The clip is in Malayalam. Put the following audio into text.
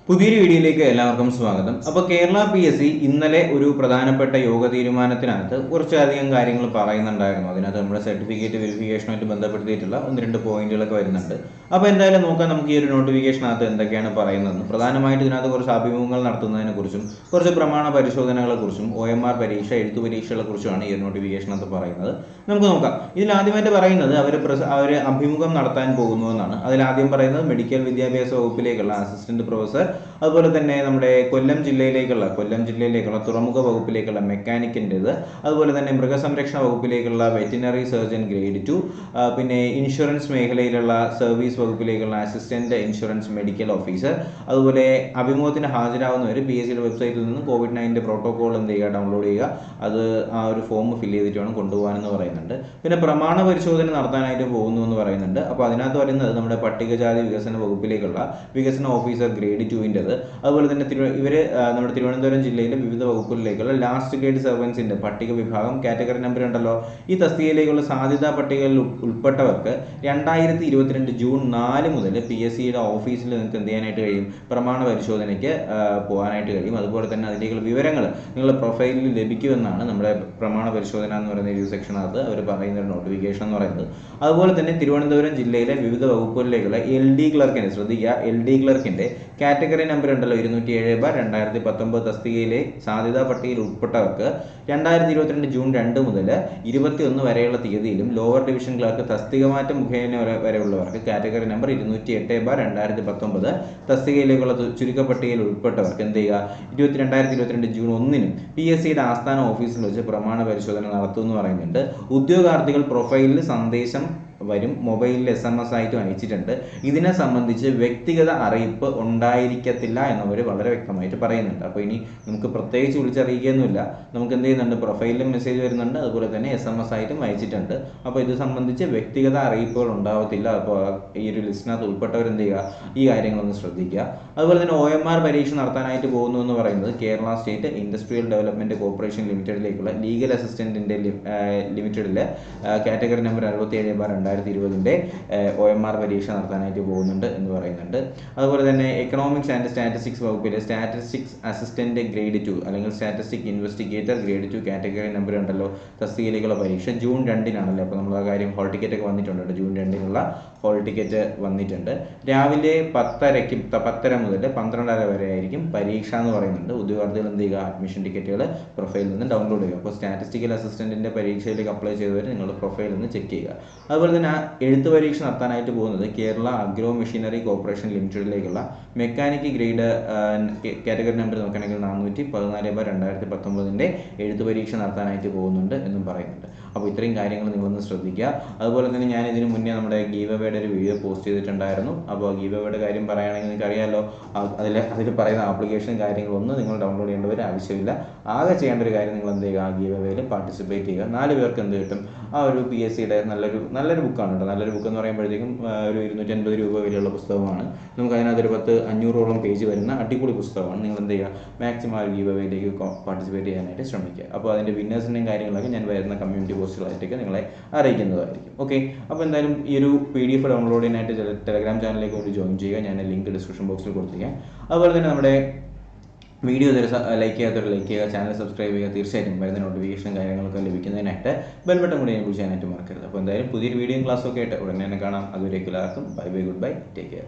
പുതിയൊരു വീഡിയോയിലേക്ക് എല്ലാവർക്കും സ്വാഗതം. അപ്പോൾ കേരള PSC ഇന്നലെ ഒരു പ്രധാനപ്പെട്ട യോഗ തീരുമാനത്തിനകത്ത് കുറച്ചധികം കാര്യങ്ങൾ പറയുന്നുണ്ടായിരുന്നു. അതിനകത്ത് നമ്മുടെ സർട്ടിഫിക്കറ്റ് വെരിഫിക്കേഷനുമായിട്ട് ബന്ധപ്പെടുത്തിയിട്ടുള്ള 1-2 പോയിന്റുകളൊക്കെ വരുന്നുണ്ട്. അപ്പോൾ എന്തായാലും നോക്കാം നമുക്ക് ഈ ഒരു നോട്ടിഫിക്കേഷനകത്ത് എന്തൊക്കെയാണ് പറയുന്നതെന്ന്. പ്രധാനമായിട്ട് ഇതിനകത്ത് കുറച്ച് അഭിമുഖങ്ങൾ നടത്തുന്നതിനെക്കുറിച്ചും കുറച്ച് പ്രമാണ പരിശോധനകളെക്കുറിച്ചും OMR പരീക്ഷ, എഴുത്തു പരീക്ഷകളെക്കുറിച്ചുമാണ് ഈ ഒരു നോട്ടിഫിക്കേഷനകത്ത് പറയുന്നത്. നമുക്ക് നോക്കാം. ഇതിൽ ആദ്യമായിട്ട് പറയുന്നത് അവർ അഭിമുഖം നടത്താൻ പോകുന്നു എന്നാണ്. അതിലാദ്യം പറയുന്നത് മെഡിക്കൽ വിദ്യാഭ്യാസ വകുപ്പിലേക്കുള്ള അസിസ്റ്റന്റ് പ്രൊഫസർ, അതുപോലെ തന്നെ നമ്മുടെ കൊല്ലം ജില്ലയിലേക്കുള്ള തുറമുഖ വകുപ്പിലേക്കുള്ള മെക്കാനിക്കിൻ്റെത്, അതുപോലെ തന്നെ മൃഗസംരക്ഷണ വകുപ്പിലേക്കുള്ള വെറ്റിനറി സർജൻ ഗ്രേഡ് 2, പിന്നെ ഇൻഷുറൻസ് മേഖലയിലുള്ള സർവീസ് വകുപ്പിലേക്കുള്ള അസിസ്റ്റന്റ് ഇൻഷുറൻസ് മെഡിക്കൽ ഓഫീസർ. അതുപോലെ അഭിമുഖത്തിന് ഹാജരാകുന്നവർ PSCയുടെ വെബ്സൈറ്റിൽ നിന്ന് COVID-19 പ്രോട്ടോകോൾ എന്ത് ചെയ്യുക, ഡൗൺലോഡ് ചെയ്യുക. അത് ആ ഒരു ഫോം ഫില്ല് ചെയ്തിട്ട് വേണം കൊണ്ടുപോകാനെന്ന് പറയുന്നുണ്ട്. പിന്നെ പ്രമാണ പരിശോധന നടത്താനായിട്ട് പോകുന്നു എന്ന് പറയുന്നുണ്ട്. അപ്പോൾ അതിനകത്ത് പറയുന്നത് നമ്മുടെ പട്ടികജാതി വികസന വകുപ്പിലേക്കുള്ള വികസന ഓഫീസർ ഗ്രേഡ് 2-ൻ്റെത്, അതുപോലെ തന്നെ നമ്മുടെ തിരുവനന്തപുരം ജില്ലയിലെ വിവിധ വകുപ്പുകളിലേക്കുള്ള ലാസ്റ്റ് ഗ്രേഡ് സർവൻസിൻ്റെ പട്ടിക വിഭാഗം കാറ്റഗറി നമ്പർ ഉണ്ടല്ലോ, ഈ തസ്തികയിലേക്കുള്ള സാധ്യതാ പട്ടികയിൽ ഉൾപ്പെട്ടവർക്ക് 2022 ജൂൺ 4 മുതൽ PSCയുടെ ഓഫീസിൽ നിങ്ങൾക്ക് എന്ത് ചെയ്യാനായിട്ട് കഴിയും, പ്രമാണ പരിശോധനയ്ക്ക് പോകാനായിട്ട് കഴിയും. അതുപോലെ തന്നെ അതിലേക്കുള്ള വിവരങ്ങൾ നിങ്ങളുടെ പ്രൊഫൈലിൽ ലഭിക്കുമെന്നാണ് നമ്മുടെ പ്രമാണ പരിശോധന എന്ന് പറയുന്ന ഒരു സെക്ഷനകത്ത് അവർ പറയുന്ന ഒരു നോട്ടിഫിക്കേഷൻ എന്ന് പറയുന്നത്. അതുപോലെ തന്നെ തിരുവനന്തപുരം ജില്ലയിലെ വിവിധ വകുപ്പുകളിലേക്കുള്ള LD ക്ലർക്കിൻ്റെ, ശ്രദ്ധിക്കുക, LD ക്ലർക്കിൻ്റെ കാറ്റഗറി നമ്പർ ഉണ്ടല്ലോ 207/2019 തസ്തികയിലെ സാധ്യതാ പട്ടികയിൽ ഉൾപ്പെട്ടവർക്ക് 2022 ജൂൺ 2 മുതൽ 21 വരെയുള്ള തീയതിയിലും ലോവർ ഡിവിഷൻ ക്ലർക്ക് തസ്തിക മാറ്റം മുഖേന വരെയുള്ളവർക്ക് കാറ്റഗറി നമ്പർ 208/2019 തസ്തികയിലേക്കുള്ള ചുരുക്കപ്പട്ടികയിൽ ഉൾപ്പെട്ടവർക്ക് എന്ത് ചെയ്യുക, 2022 ജൂൺ 1-നും PSCയുടെ ആസ്ഥാന ഓഫീസിൽ വെച്ച് പ്രമാണ പരിശോധന നടത്തുമെന്ന് പറയുന്നുണ്ട്. ഉദ്യോഗാർത്ഥികൾ പ്രൊഫൈലിൽ സന്ദേശം വരും, മൊബൈലിൽ SMS ആയിട്ടും അയച്ചിട്ടുണ്ട്. ഇതിനെ സംബന്ധിച്ച് വ്യക്തിഗത അറിയിപ്പ് ഉണ്ടായിരിക്കത്തില്ല എന്നവർ വളരെ വ്യക്തമായിട്ട് പറയുന്നുണ്ട്. അപ്പോൾ ഇനി നമുക്ക് പ്രത്യേകിച്ച് വിളിച്ചറിയിക്കുകയൊന്നുമില്ല, നമുക്ക് എന്ത് ചെയ്യുന്നുണ്ട്, പ്രൊഫൈലിലും മെസ്സേജ് വരുന്നുണ്ട്, അതുപോലെ തന്നെ SMS ആയിട്ടും അയച്ചിട്ടുണ്ട്. അപ്പോൾ ഇത് സംബന്ധിച്ച് വ്യക്തിഗത അറിയിപ്പുകൾ ഉണ്ടാവത്തില്ല. അപ്പോൾ ഈ ഒരു ലിസ്റ്റിനകത്ത് ഉൾപ്പെട്ടവർ എന്ത് ചെയ്യുക, ഈ കാര്യങ്ങളൊന്ന് ശ്രദ്ധിക്കുക. അതുപോലെ തന്നെ OMR പരീക്ഷ നടത്താനായിട്ട് പോകുന്നു എന്ന് പറയുന്നത് Kerala state industrial development corporation ലിമിറ്റഡിലേക്കുള്ള ലീഗൽ അസിസ്റ്റൻറ്റിൻ്റെ ലിമിറ്റഡിലെ കാറ്റഗറി നമ്പർ 67/2020 OMR പരീക്ഷ നടത്താനായിട്ട് പോകുന്നുണ്ട് എന്ന് പറയുന്നുണ്ട്. അതുപോലെ തന്നെ എക്കണോമിക്സ് ആൻഡ് സ്റ്റാറ്റിസ്റ്റിക്സ് വകുപ്പിലെ സ്റ്റാറ്റിസ്റ്റിക്സ് അസിസ്റ്റന്റ് ഗ്രേഡ് 2 അല്ലെങ്കിൽ statistic investigator grade 2 category number ഉണ്ടല്ലോ, തസ്തികയിലേക്കുള്ള പരീക്ഷ ജൂൺ 2-നാണല്ലോ. അപ്പോൾ നമ്മൾ ആ കാര്യം ഹോൾ ടിക്കറ്റ് ഒക്കെ വന്നിട്ടുണ്ട്, ജൂൺ 2-നുള്ള ഹോൾ ടിക്കറ്റ് വന്നിട്ടുണ്ട്. രാവിലെ 10:30 മുതൽ 12:30 വരെ ആയിരിക്കും പരീക്ഷ എന്ന് പറയുന്നുണ്ട്. ഉദ്യോഗാർത്ഥികൾ എന്ത് ചെയ്യുക, അഡ്മിഷൻ ടിക്കറ്റുകൾ പ്രൊഫൈലിൽ നിന്ന് ഡൗൺലോഡ് ചെയ്യുക. അപ്പോൾ സ്റ്റാറ്റിസ്റ്റിക്കൽ അസിസ്റ്റന്റിന്റെ പരീക്ഷയിലേക്ക് അപ്ലൈ ചെയ്തവർ നിങ്ങളുടെ പ്രൊഫൈലിൽ നിന്ന് ചെക്ക് ചെയ്യുക. അതുപോലെ തന്നെ എഴുത്ത് പരീക്ഷ നടത്താനായിട്ട് പോകുന്നത് കേരള അഗ്രോ മെഷീനറി കോർപ്പറേഷൻ ലിമിറ്റഡിലേക്കുള്ള മെക്കാനിക് ഗ്രേഡ് കാറ്റഗറി നമ്പർ നോക്കുകയാണെങ്കിൽ 414/2019 എഴുത്ത് പരീക്ഷ നടത്താനായിട്ട് പോകുന്നുണ്ട് എന്നും പറയുന്നുണ്ട്. അപ്പോൾ ഇത്രയും കാര്യങ്ങൾ നിങ്ങളൊന്ന് ശ്രദ്ധിക്കുക. അതുപോലെ തന്നെ ഞാൻ ഇതിന് മുന്നേ നമ്മുടെ ഗീവ് അവേയുടെ ഒരു വീഡിയോ പോസ്റ്റ് ചെയ്തിട്ടുണ്ടായിരുന്നു. അപ്പോൾ ഗീവ് അവേയുടെ കാര്യം പറയുകയാണെങ്കിൽ നിങ്ങൾക്ക് അറിയാമല്ലോ, അതിൽ പറയുന്ന ആപ്ലിക്കേഷൻ കാര്യങ്ങളൊന്നും നിങ്ങൾ ഡൗൺലോഡ് ചെയ്യേണ്ട ഒരു ആവശ്യമില്ല. ആകെ ചെയ്യേണ്ട ഒരു കാര്യം നിങ്ങൾ എന്ത് ചെയ്യുക, ഗീവ് അവേയിൽ പാർട്ടിസിപ്പേറ്റ് ചെയ്യുക. 4 പേർക്ക് എന്ത് കിട്ടും, ആ ഒരു PSCയുടെ നല്ലൊരു ബുക്കാണ് കേട്ടോ. നല്ലൊരു ബുക്ക് എന്ന് പറയുമ്പോഴത്തേക്കും ഒരു 250 രൂപ വിലയുള്ള പുസ്തകമാണ്. നമുക്ക് അതിനകത്തൊരു 500ഓളം പേജ് വരുന്ന അടിപൊളി പുസ്തകമാണ്. നിങ്ങൾ എന്ത് ചെയ്യുക, മാക്സിമം ആ ഗീവ് അവേയിലേക്ക് പാർട്ടിസിപ്പേറ്റ് ചെയ്യാനായിട്ട് ശ്രമിക്കുക. അപ്പോൾ അതിൻ്റെ വിന്നേഴ്സിൻ്റെയും കാര്യങ്ങളൊക്കെ ഞാൻ വരുന്ന കമ്മ്യൂണിറ്റി പോസ്റ്റുകളായിട്ടൊക്കെ നിങ്ങളെ അറിയിക്കുന്നതായിരിക്കും. ഓക്കെ, അപ്പോൾ എന്തായാലും ഈ ഒരു PDF ഡൗൺലോഡ് ചെയ്യാനായിട്ട് ടെലഗ്രാം ചാനലിലേക്ക് വേണ്ടി ജോയിൻ ചെയ്യുക. ഞാൻ ലിങ്ക് ഡിസ്ക്രിപ്ഷൻ ബോക്സിൽ കൊടുത്തിരിക്കാം. അതുപോലെ തന്നെ നമ്മുടെ വീഡിയോ ലൈക്ക് ചെയ്യുക, ചാനൽ സബ്സ്ക്രൈബ് ചെയ്യുക. തീർച്ചയായിട്ടും വരുന്ന നോട്ടിഫിക്കേഷൻ കാര്യങ്ങളൊക്കെ ലഭിക്കുന്നതിനായിട്ട് ബെൽ ബട്ടൺ കൂടി എനേബിൾ ചെയ്യാനായിട്ട് മറക്കരുത്. അപ്പോൾ എന്തായാലും പുതിയൊരു വീഡിയോയും ക്ലാസ്സൊക്കെ ആയിട്ട് ഉടനെ തന്നെ കാണാം. അതുവരേക്കും എല്ലാവർക്കും bye, good bye, take care.